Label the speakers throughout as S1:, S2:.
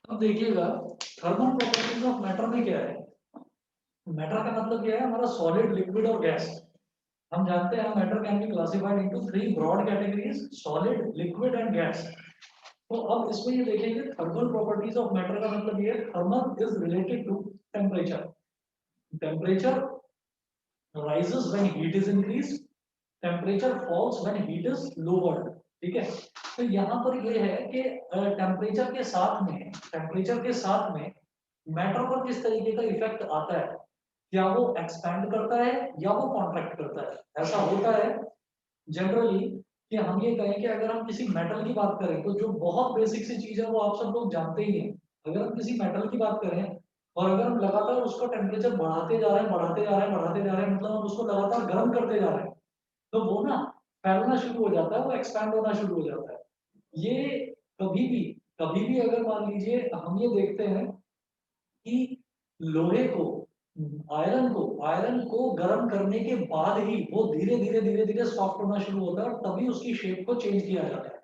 S1: अब देखिएगा thermal properties of matter में क्या है। मैटर का मतलब क्या है, हमारा सॉलिड, लिक्विड और गैस। हम जानते हैं matter can be classified into three broad categories, solid, liquid and gas. तो अब इसमें ये देखेंगे थर्मल प्रॉपर्टीज ऑफ मैटर का मतलब ये thermal is related to temperature. Temperature rises when heat is increased, temperature falls when heat is lowered। ठीक है। तो यहाँ पर ये है कि टेम्परेचर के साथ में मैटर पर किस तरीके का इफेक्ट आता है। क्या वो एक्सपैंड करता है या वो कॉन्ट्रैक्ट करता है। ऐसा होता है जनरली कि हम ये कहें कि अगर हम किसी मेटल की बात करें तो जो बहुत बेसिक सी चीज है वो आप सब लोग जानते ही हैं। अगर हम किसी मेटल की बात करें और अगर हम लगातार उसका टेम्परेचर बढ़ाते जा रहे हैं बढ़ाते जा रहे हैं बढ़ाते जा रहे हैं, मतलब हम उसको लगातार गर्म करते जा रहे हैं, तो वो ना फैलना शुरू हो जाता है, वो एक्सपैंड होना शुरू हो जाता है। ये कभी भी कभी भी अगर मान लीजिए हम ये देखते हैं कि लोहे को आयरन को गर्म करने के बाद ही वो धीरे धीरे सॉफ्ट होना शुरू होता है और तभी उसकी शेप को चेंज किया जाता है।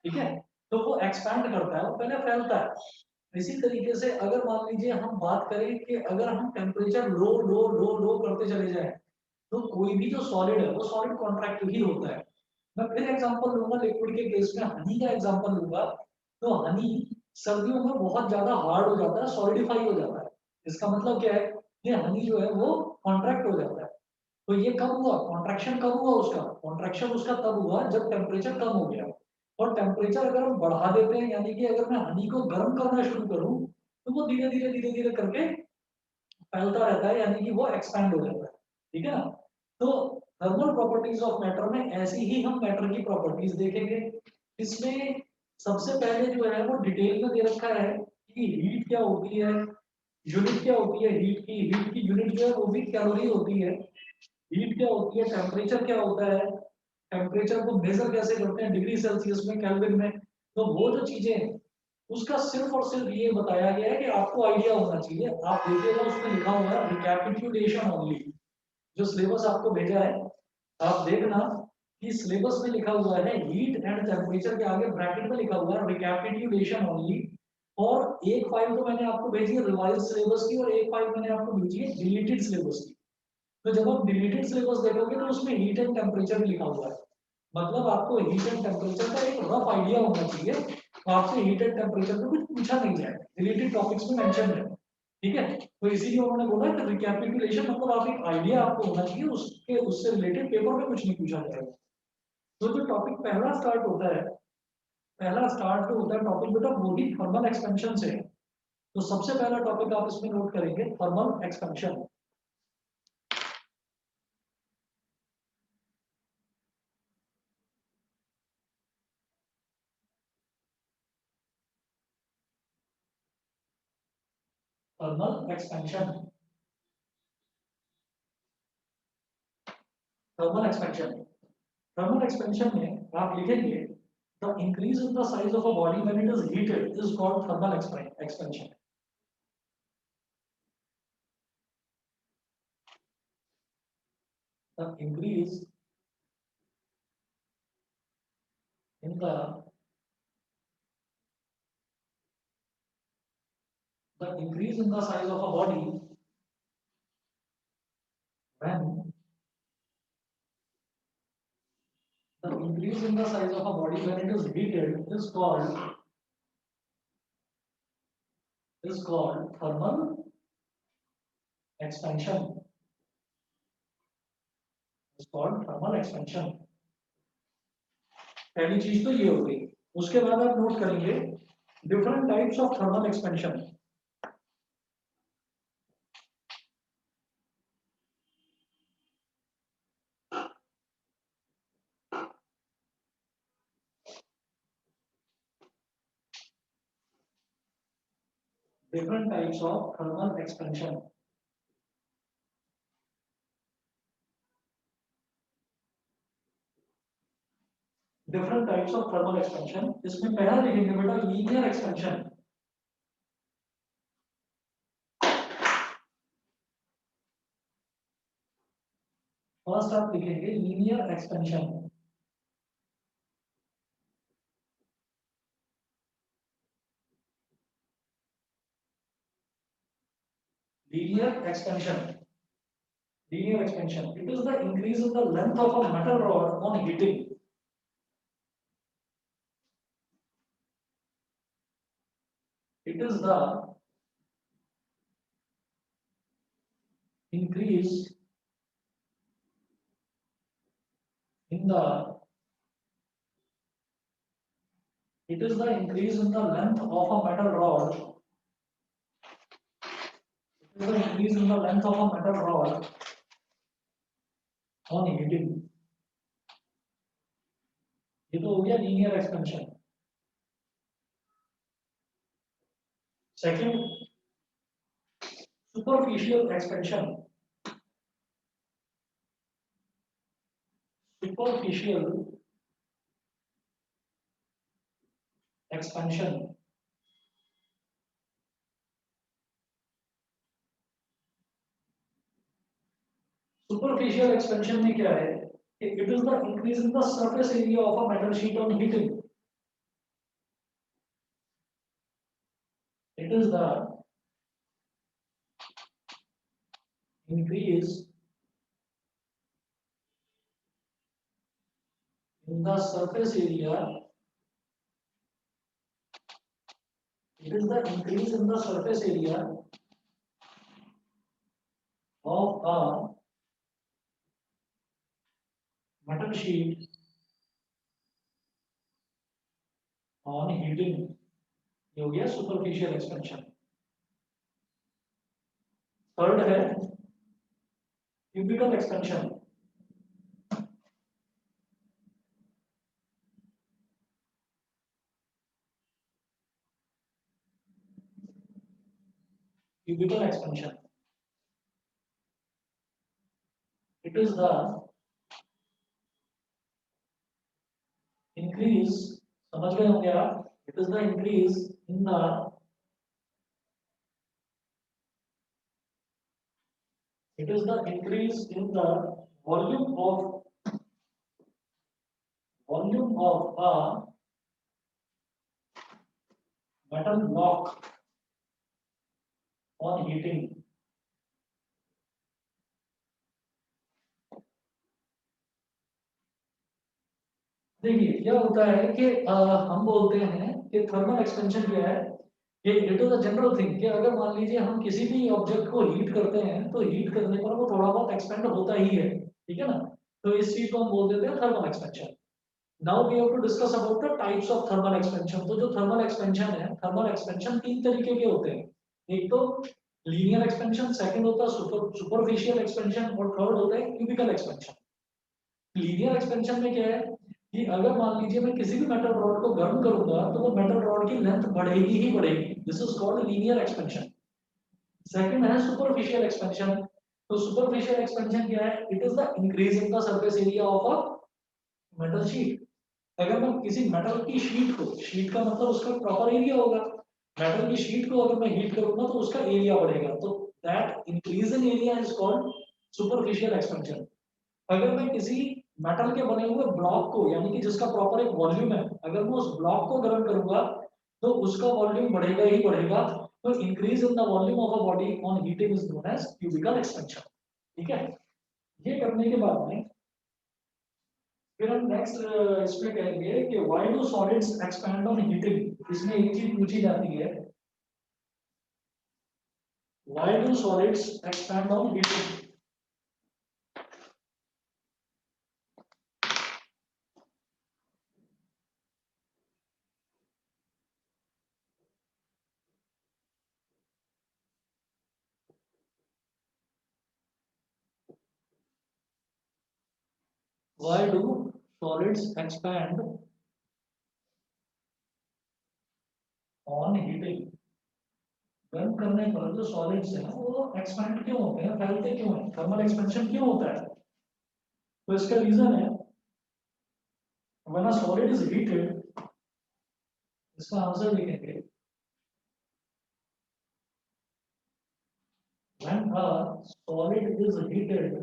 S1: ठीक है। तो वो एक्सपैंड करता है, वो पहले फैलता है। इसी तरीके से अगर मान लीजिए हम बात करें कि अगर हम टेम्परेचर लो लो लो लो करते चले जाएं तो कोई भी जो सॉलिड है वो सॉलिड कॉन्ट्रैक्ट ही होता है। मैं फिर एग्जांपल लूंगा लिक्विड के केस में हनी का एग्जांपल लूंगा। तो हनी सर्दियों में बहुत ज्यादा हार्ड हो जाता है, सॉलिडिफाई हो जाता है। इसका मतलब क्या है कि हनी जो है वो कॉन्ट्रैक्ट हो जाता है। तो ये कब हुआ, कॉन्ट्रैक्शन कब हुआ उसका, कॉन्ट्रैक्शन उसका तब हुआ जब टेम्परेचर कम हो गया। और टेम्परेचर अगर हम बढ़ा देते हैं, यानी कि अगर मैं हनी को गर्म करना शुरू करूं तो वो धीरे धीरे करके फैलता रहता है, यानी कि वो एक्सपैंड हो जाता है। ठीक है ना। तो थर्मल प्रॉपर्टीज ऑफ मैटर में ऐसी ही हम मैटर की प्रॉपर्टीज देखेंगे। इसमें सबसे पहले जो है वो डिटेल में दे रखा है कि हीट क्या होती है, यूनिट क्या होती है हीट की यूनिट जो है वो भी कैलोरी होती है। हीट क्या होती है, टेम्परेचर क्या होता है, टेम्परेचर को मेजर कैसे करते हैं डिग्री सेल्सियस में, केल्विन में। तो वो जो चीजें हैं उसका सिर्फ और सिर्फ ये बताया गया है कि आपको आइडिया होना चाहिए। आप देखिएगा उसमें लिखा हुआ है रिकैपिटुलेशन ओनली। जो सिलेबस आपको भेजा है आप देखना कि सिलेबस में लिखा हुआ है हीट एंड टेम्परेचर के आगे ब्रैकेट में लिखा हुआ है रिकैपिटुलेशन ओनली। और एक फाइल तो मैंने आपको भेजी है रिवाइज सिलेबस की और एक फाइल मैंने आपको भेजी है डिलीटेड सिलेबस की। तो जब आप डिलीटेड सिलेबस देखोगे तो उसमें हीट एंड टेम्परेचर भी लिखा हुआ है। मतलब आपको हीट एंड टेम्परेचर का एक रफ आइडिया होना चाहिए। तो आपसे हीट एंड टेम्परेचर में कुछ पूछा नहीं जाएगा, डिलीटेड टॉपिक्स में मेंशन है। ठीक है। तो इसीलिए उन्होंने बोला कि रिकैपिटुलेशन मतलब आप एक आइडिया आपको होना चाहिए, उसके उससे रिलेटेड पेपर में कुछ नहीं पूछा जाएगा। तो जो टॉपिक पहला स्टार्ट जो होता है टॉपिक बेटा वो ही थर्मल एक्सपेंशन से है। तो सबसे पहला टॉपिक आप इसमें नोट करेंगे thermal expansion. Thermal expansion, thermal expansion. Thermal expansion में आप लिखेंगे the increase in the size of a body when it is heated is called thermal expansion. The increase in the increase in the size of a body when the increase in the size of a body when it is heated is called thermal expansion, is called thermal expansion। पहली चीज तो ये हो गई। उसके बाद आप note करेंगे different types of thermal expansion. Different types of thermal expansion. Different types of thermal expansion, इसमें पहला लिखेंगे बेटा लीनियर एक्सपेंशन। फर्स्ट आप लिखेंगे linear expansion. Linear expansion. Linear expansion. It is the increase in the length of a metal rod on heating. It is the increase in the it is the increase in the length of a metal rod. It is the increase in the length of a metal rod on heating. ये तो हो गया linear expansion. Second, superficial expansion. Superficial expansion. Superficial expansion में क्या है कि it is the increase in the surface area of a metal sheet on heating. It is the increase in the surface area. It is the increase in the surface area of a metal sheet on heating. ये हो गया superficial expansion. Third है cubical expansion. Cubical expansion. It is the increase. समझ गए होंगे आप. It is the increase in the it is the increase in the volume of a metal block on heating. देखिए क्या होता है कि हम बोलते हैं कि थर्मल एक्सपेंशन जो है ये it is a general thing कि अगर मान लीजिए हम किसी भी ऑब्जेक्ट को हीट करते हैं तो हीट करने पर वो थोड़ा बहुत एक्सपेंड होता ही है. ठीक है ना. तो इस चीज को हम बोल देते हैं thermal expansion. Now we have to discuss about the types of thermal expansion. तो जो थर्मल एक्सपेंशन है, थर्मल एक्सपेंशन तीन तरीके के होते हैं. एक तो लीनियर एक्सपेंशन, सेकंड होता है सुपरफिशियल एक्सपेंशन और थर्ड होता है क्यूबिकल एक्सपेंशन. लीनियर एक्सपेंशन में क्या है कि अगर मान लीजिए मैं किसी भी मेटल रॉड को गर्म करूंगा तो वो मेटल रॉड की लेंथ बढ़ेगी ही बढ़ेगी. This is called linear expansion. Second है सुपरफिशियल एक्सपेंशन. तो सुपरफिशियल एक्सपेंशन क्या है? It is the increase in the surface area of a metal sheet. अगर मैं किसी मेटल की शीट को, शीट का मतलब उसका प्रॉपर एरिया होगा, मेटल की शीट को अगर मैं हीट करूंगा तो उसका एरिया बढ़ेगा. तो that increase in area is called superficial expansion. अगर मैं किसी मेटल के बने हुए ब्लॉक को, यानी कि जिसका प्रॉपर एक वॉल्यूम है, अगर मैं उस ब्लॉक को गर्म करूंगा तो उसका वॉल्यूम बढ़ेगा ही बढ़ेगा. तो increase in the volume of a body on heating is known as cubical expansion. ठीक है. ये करने के बाद में फिर हम नेक्स्ट इसमें कहेंगे कि why do solids expand on heating. इसमें एक चीज पूछी जाती है, why do solids expand on heating. Why do solids expand on heating? गर्म करने पर जो सॉलिड्स हैं वो एक्सपैंड क्यों होते हैं, फैलते क्यों हैं, थर्मल एक्सपेंशन क्यों होता है? तो इसका रीजन है when a solid is heated. इसका आंसर लिखेंगे when a solid is heated.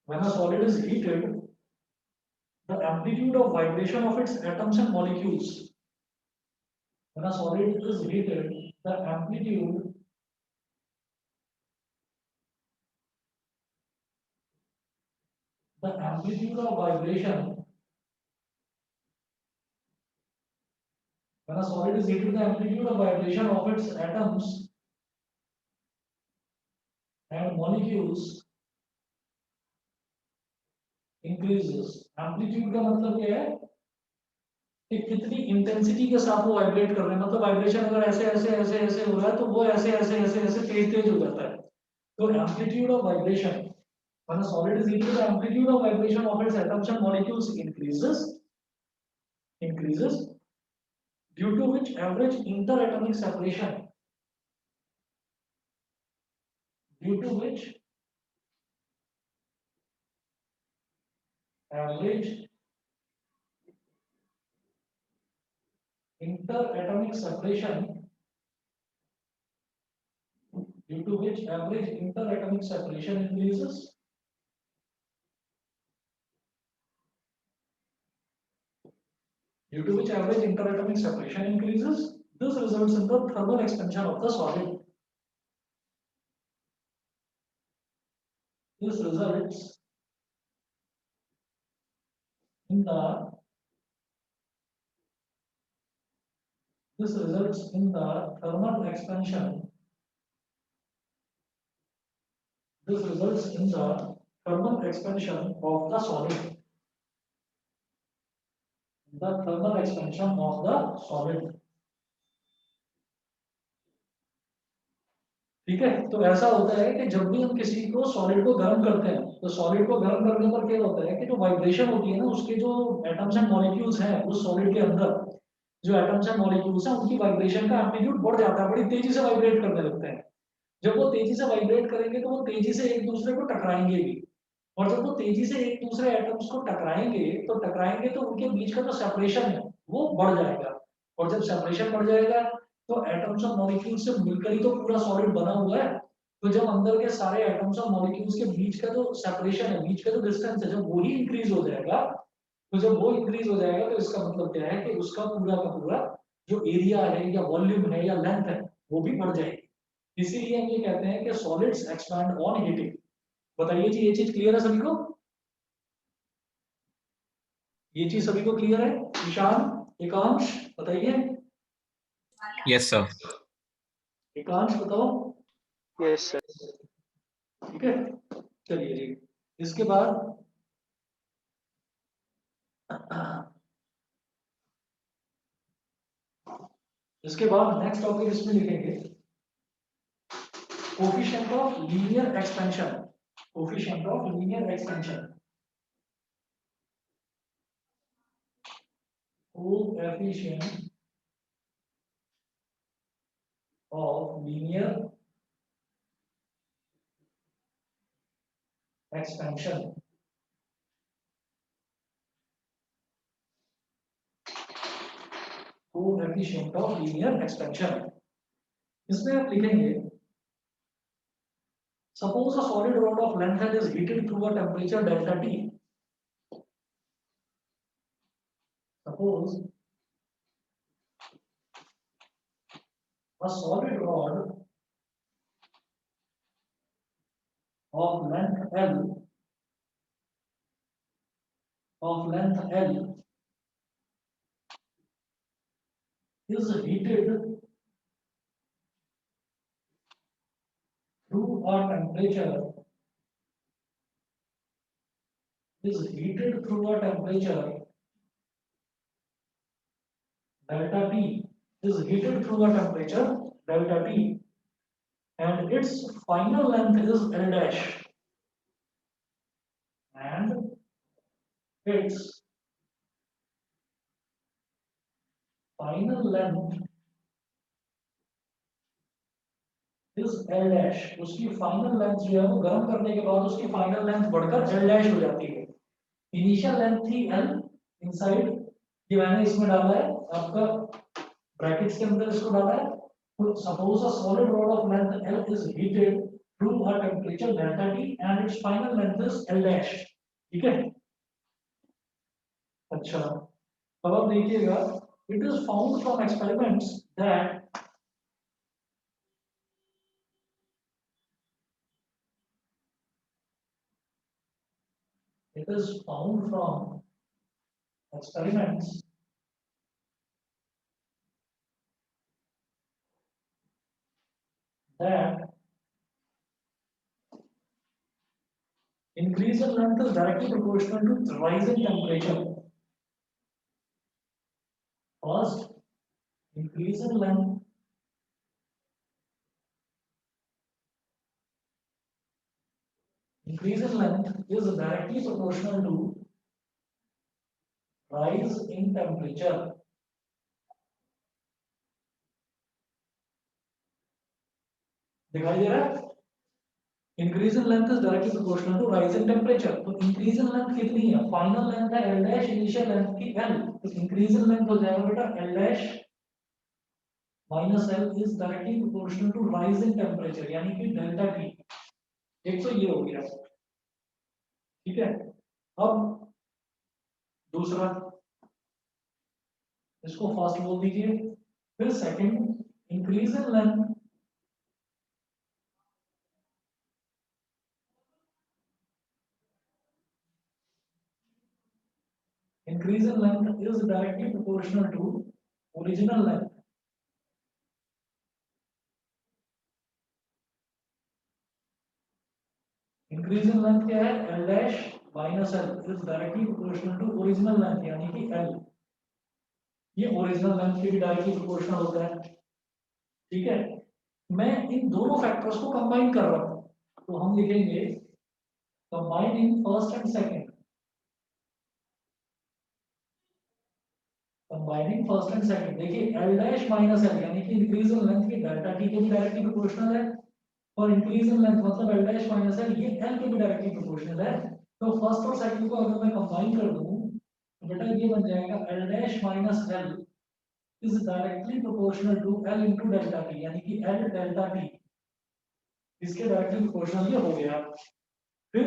S1: When a solid is heated the amplitude of vibration of its atoms and molecules when a solid is heated, the amplitude of vibration, when a solid is heated, the amplitude of vibration of its atoms and molecules increases. Amplitude का मतलब क्या है कि कितनी intensity के साथ वो vibrate कर रहे हैं, मतलब वाइब्रेशन अगर ऐसे ऐसे ऐसे ऐसे हो रहा है तो वो ऐसे ऐसे ऐसे ऐसे तेज तेज हो जाता है। तो amplitude of vibration, when a solid is heated, the amplitude of vibration of its atoms and molecules increases, due to which average interatomic separation, due to which average interatomic separation, due to which average interatomic separation increases. Due to which average interatomic separation increases, this results in the thermal expansion of the solid. This results in the thermal expansion. This results in the thermal expansion of the solid. The thermal expansion of the solid. ठीक है, तो ऐसा होता है कि जब भी हम किसी को सॉलिड को गर्म करते हैं तो सॉलिड को गर्म करने पर क्या होता है कि जो वाइब्रेशन होती है ना उसके जो एटम्स एंड मॉलिक्यूल्स हैं उस सॉलिड के अंदर, जो एटम्स एंड मॉलिक्यूल्स हैं उनकी वाइब्रेशन का एम्पलीट्यूड बढ़ जाता है, बड़ी तेजी से वाइब्रेट करने लगते हैं। जब वो तेजी से वाइब्रेट करेंगे तो वो तेजी से एक दूसरे को टकराएंगे भी, और जब वो तेजी से एक दूसरे एटम्स को टकराएंगे तो उनके बीच का जो सेपरेशन है वो बढ़ जाएगा, और जब सेपरेशन बढ़ जाएगा तो एटम्स और मॉलिक्यूल्स से मिलकर ही तो पूरा सॉलिड बना हुआ है। तो जब अंदर के सारे एटम्स और मॉलिक्यूल्स के बीच का जो सेपरेशन है, बीच का जो डिस्टेंस है, जब वो ही इंक्रीज हो जाएगा, तो जब वो इंक्रीज हो जाएगा तो इसका मतलब क्या है कि उसका पूरा का पूरा जो एरिया है या वॉल्यूम है या लेंथ है वो भी बढ़ जाएगी। इसीलिए हम ये कहते हैं कि सॉलिड्स एक्सपैंड ऑन हीटिंग। बताइए जी, ये चीज क्लियर है सभी को? ये चीज सभी को क्लियर है? ईशान, एकांश, बताइए।
S2: Yes sir.
S1: एकांश बताओ।
S3: Yes sir.
S1: ठीक है, चलिए जी। इसके बाद नेक्स्ट टॉपिक इसमें लिखेंगे coefficient of linear expansion. Coefficient of linear expansion, coefficient of linear expansion। Coefficient of linear expansion, इसमें आप लिखेंगे suppose a solid rod of length L is heated through a temperature delta T। Suppose a solid rod of length L is heated through a temperature delta T, is heated through a temperature delta T, and its final length is L dash, and its final length is L dash। उसकी final length जो है वो गर्म करने के बाद उसकी final length बढ़कर L dash हो जाती है। इनिशियल लेंथ थी L इनसाइड, ये मैंने इसमें डाला है आपका ब्रैकेट्स के अंदर इसको डाला है। तो suppose a solid rod of length L is heated through a temperature delta T and its final length is L dash। ठीक है, अच्छा अब आप देखिएगा, it is found from experiments that it is found from experiments that increase in length is directly proportional to the rise in temperature. First, increase in length is directly proportional to rise in temperature. दिखाई दे रहा है? Increase in length is directly proportional to rise in temperature. तो increase in length कितनी है? Final length है L dash, initial length की L. तो increase in length हो जाएगा बेटा L dash minus L is directly proportional to rise in temperature, यानी कि delta T. एक तो ये हो गया, ठीक है? अब दूसरा, इसको फर्स्ट बोल दीजिए, फिर second, increase in length is directly proportional to original length. Increase in length क्या है? L dash minus L is directly proportional to original length, यानी कि L. ये ओरिजिनल लेंथ के भी डायरेक्टली प्रोपोर्शनल होता है, ठीक है? मैं इन दोनों फैक्टर्स को कंबाइन कर रहा हूं, तो हम लिखेंगे combining first and second, combining first and second. देखिए L dash माइनस L यानी कि इंक्रीज इन लेंथ की डेल्टा T के भी डायरेक्टली प्रोपोर्शनल है, और इंक्रीज इन लेंथ मतलब L dash माइनस L ये L के भी डायरेक्टली प्रोपोर्शनल है. तो फर्स्ट और सेकंड को अगर मैं कंबाइन कर दूं तो बेटा ये बन जाएगा L dash minus L is directly proportional to L into delta T, यानी कि L delta T इसके डायरेक्टली प्रोपोर्शनल ये हो गया. फिर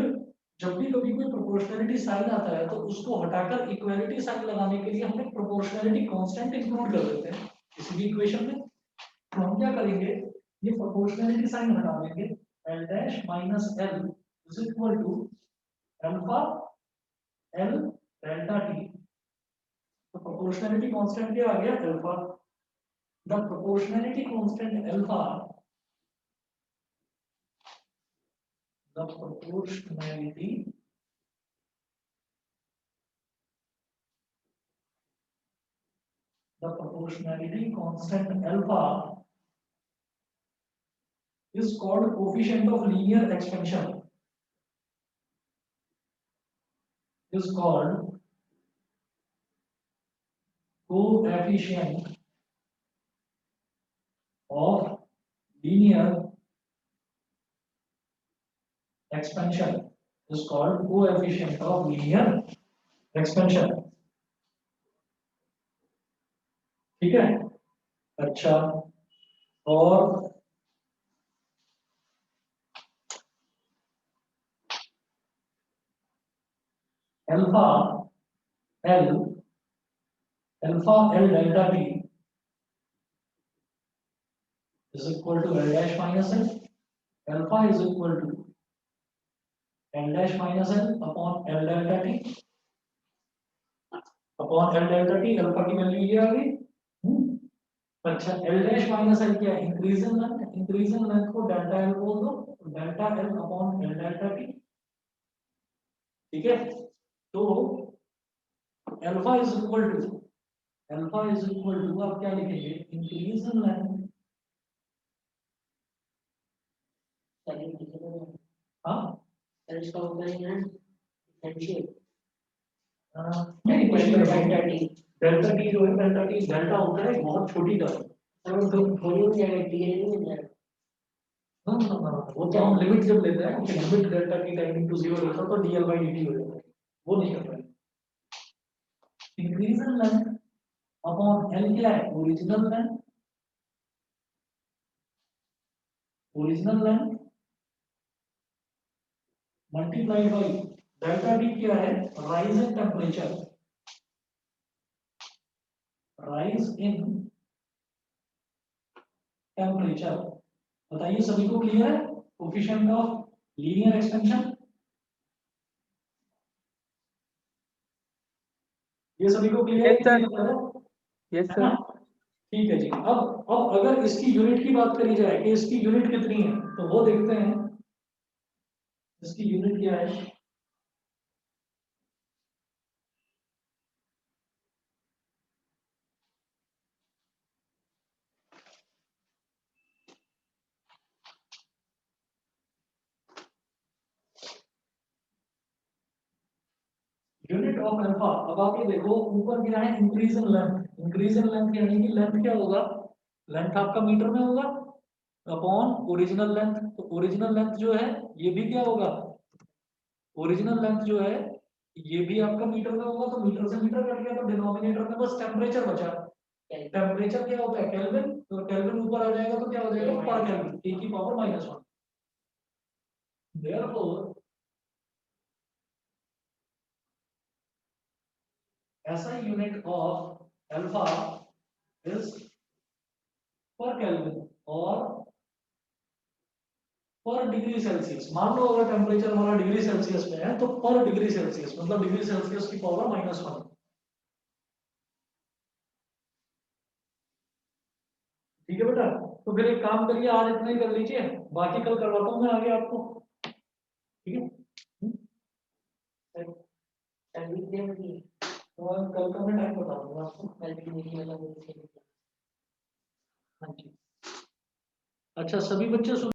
S1: जब भी कभी कोई प्रोपोर्शनलिटी साइन आता है तो उसको हटाकर इक्वालिटी साइन लगाने के लिए हम एक प्रोपोर्शनलिटी कांस्टेंट इंक्लूड कर देते हैं किसी भी इक्वेशन में. तो हम क्या करेंगे, ये प्रोपोर्शनलिटी साइन हटा देंगे, L dash minus L is equal to alpha L delta T. तो प्रोपोर्शनलिटी कांस्टेंट क्या आ गया? Alpha. The proportionality constant alpha, the proportionality constant alpha is called coefficient of linear expansion, is called coefficient of linear expansion, is called coefficient of linear expansion. ठीक है? अच्छा, और alpha L delta T is equal to L dash minus L. Alpha is equal to L dash minus L upon L delta T upon L delta T. Alpha की value ये आ गई. अच्छा, L dash minus L क्या है? Increase in length को delta L बोल दो, delta L upon L delta T. ठीक है? तो अल्फा इज इक्वल टू आप क्या लिखेंगे? इंक्रीज इन लेंथ, हाँ नहीं कुछ नहीं, डेल्टा टी जो है, डेल्टा होता है बहुत छोटी टर्म. वो तो हम लिमिट जब लेते हैं, limit delta T tending to 0 लेता तो dl by dt हो जाता है, वो नहीं कर रहे. Increase in length upon L क्या है? Original length multiplied by delta T क्या है? Rise in temperature, rise in temperature. बताइए सभी को क्लियर है कोफिशिएंट ऑफ लीनियर एक्सपेंशन? ये सभी को क्लियर
S3: Yes, sir.
S1: है?
S3: यस
S1: है
S3: सर।
S1: ना? ठीक है जी। अब अगर इसकी यूनिट की बात करी जाए कि इसकी यूनिट कितनी है, तो वो देखते हैं इसकी यूनिट क्या है। Unit of alpha. अब आप ये देखो ऊपर क्या है, increase in length. Increase in length यानी कि लेंथ क्या होगा, लेंथ आपका मीटर में होगा अपॉन ओरिजिनल लेंथ। तो ओरिजिनल लेंथ जो है ये भी क्या होगा, ओरिजिनल लेंथ जो है ये भी आपका मीटर में होगा। तो मीटर से मीटर कट गया तो डिनोमिनेटर में बस टेम्परेचर बचा। टेम्परेचर क्या होता है, केल्विन। तो केल्विन ऊपर आ जाएगा तो क्या हो जाएगा, पर केल्विन, T की power -1। Therefore SI unit of alpha is पर केल्विन और पर डिग्री सेल्सियस। मान लो अगर टेम्परेचर हमारा डिग्री सेल्सियस में है तो पर डिग्री सेल्सियस मतलब डिग्री सेल्सियस की पावर -1। ठीक है बेटा। तो फिर एक काम करिए, आज इतना ही कर लीजिए, बाकी कल करवाता हूँ मैं आगे आपको। ठीक है। तो कल का मैं टाइम बता दूंगा आपको। हाँ जी। अच्छा सभी बच्चे सुन